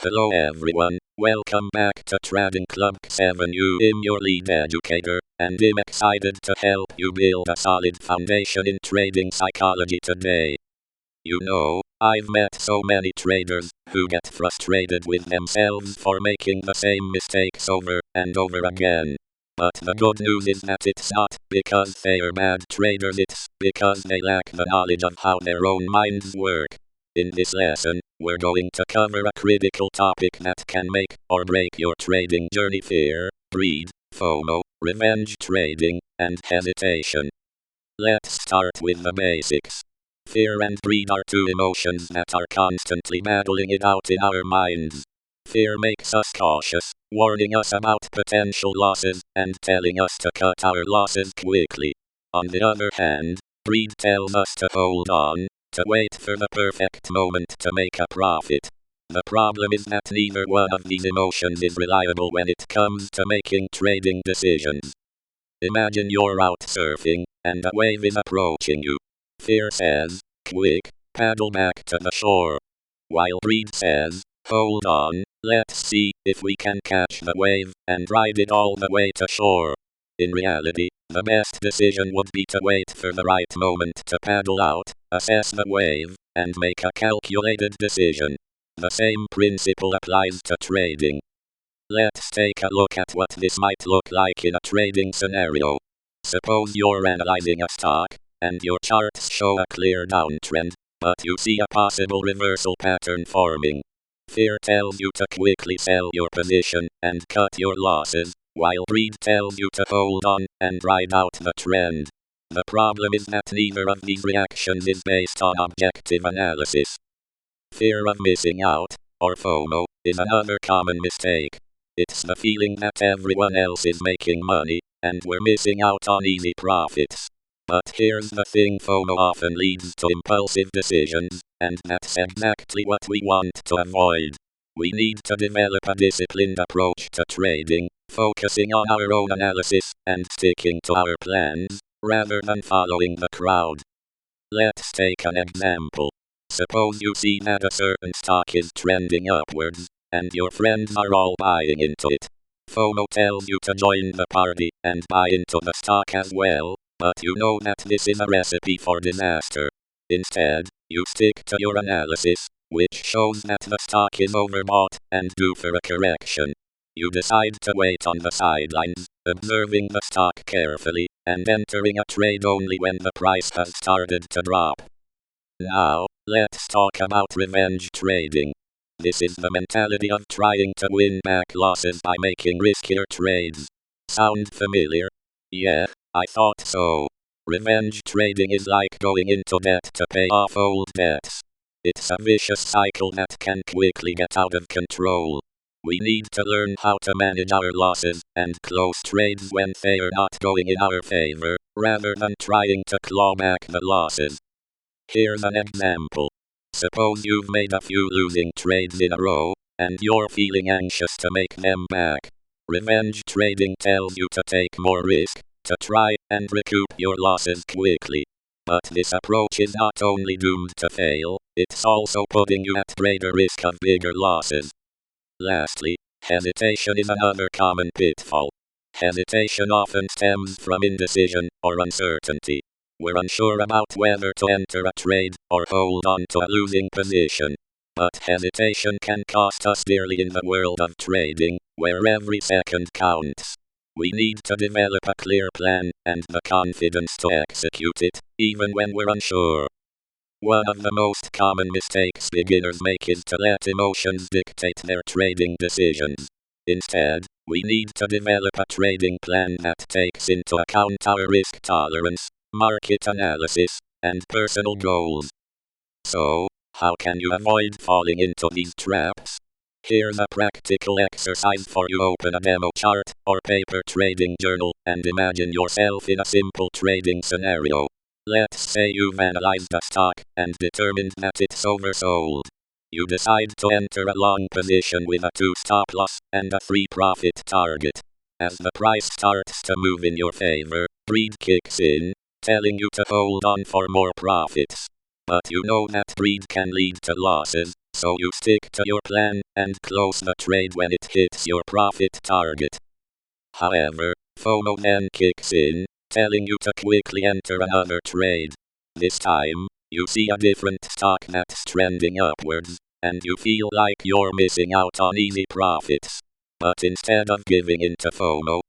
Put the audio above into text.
Hello everyone, welcome back to Trading Club 7. I'm your lead educator, and I'm excited to help you build a solid foundation in trading psychology today. I've met so many traders who get frustrated with themselves for making the same mistakes over and over again. But the good news is that it's not because they are bad traders, it's because they lack the knowledge of how their own minds work. In this lesson, we're going to cover a critical topic that can make or break your trading journey: fear, greed, FOMO, revenge trading, and hesitation. Let's start with the basics. Fear and greed are two emotions that are constantly battling it out in our minds. Fear makes us cautious, warning us about potential losses and telling us to cut our losses quickly. On the other hand, greed tells us to hold on, to wait for the perfect moment to make a profit. The problem is that neither one of these emotions is reliable when it comes to making trading decisions. Imagine you're out surfing, and a wave is approaching you. Fear says, "Quick, paddle back to the shore." While greed says, "Hold on, let's see if we can catch the wave and ride it all the way to shore." In reality, the best decision would be to wait for the right moment to paddle out, assess the wave, and make a calculated decision. The same principle applies to trading. Let's take a look at what this might look like in a trading scenario. Suppose you're analyzing a stock, and your charts show a clear downtrend, but you see a possible reversal pattern forming. Fear tells you to quickly sell your position and cut your losses, while greed tells you to hold on and ride out the trend. The problem is that neither of these reactions is based on objective analysis. Fear of missing out, or FOMO, is another common mistake. It's the feeling that everyone else is making money, and we're missing out on easy profits. But here's the thing: FOMO often leads to impulsive decisions, and that's exactly what we want to avoid. We need to develop a disciplined approach to trading, focusing on our own analysis and sticking to our plans, rather than following the crowd. Let's take an example. Suppose you see that a certain stock is trending upwards, and your friends are all buying into it. FOMO tells you to join the party and buy into the stock as well, but you know that this is a recipe for disaster. Instead, you stick to your analysis, which shows that the stock is overbought and due for a correction. You decide to wait on the sidelines, observing the stock carefully, and entering a trade only when the price has started to drop. Now, let's talk about revenge trading. This is the mentality of trying to win back losses by making riskier trades. Sound familiar? Yeah, I thought so. Revenge trading is like going into debt to pay off old debts. It's a vicious cycle that can quickly get out of control. We need to learn how to manage our losses and close trades when they are not going in our favor, rather than trying to claw back the losses. Here's an example. Suppose you've made a few losing trades in a row, and you're feeling anxious to make them back. Revenge trading tells you to take more risk, to try and recoup your losses quickly. But this approach is not only doomed to fail, it's also putting you at greater risk of bigger losses. Lastly, hesitation is another common pitfall. Hesitation often stems from indecision or uncertainty. We're unsure about whether to enter a trade or hold on to a losing position. But hesitation can cost us dearly in the world of trading, where every second counts. We need to develop a clear plan and the confidence to execute it, even when we're unsure. One of the most common mistakes beginners make is to let emotions dictate their trading decisions. Instead, we need to develop a trading plan that takes into account our risk tolerance, market analysis, and personal goals. So, how can you avoid falling into these traps? Here's a practical exercise for you. Open a demo chart or paper trading journal and imagine yourself in a simple trading scenario. Let's say you've analyzed a stock and determined that it's oversold. You decide to enter a long position with a 2 stop loss and a 3 profit target. As the price starts to move in your favor, greed kicks in, telling you to hold on for more profits. But you know that greed can lead to losses, so you stick to your plan and close the trade when it hits your profit target. However, FOMO then kicks in, telling you to quickly enter another trade. This time, you see a different stock that's trending upwards, and you feel like you're missing out on easy profits. But instead of giving in to FOMO,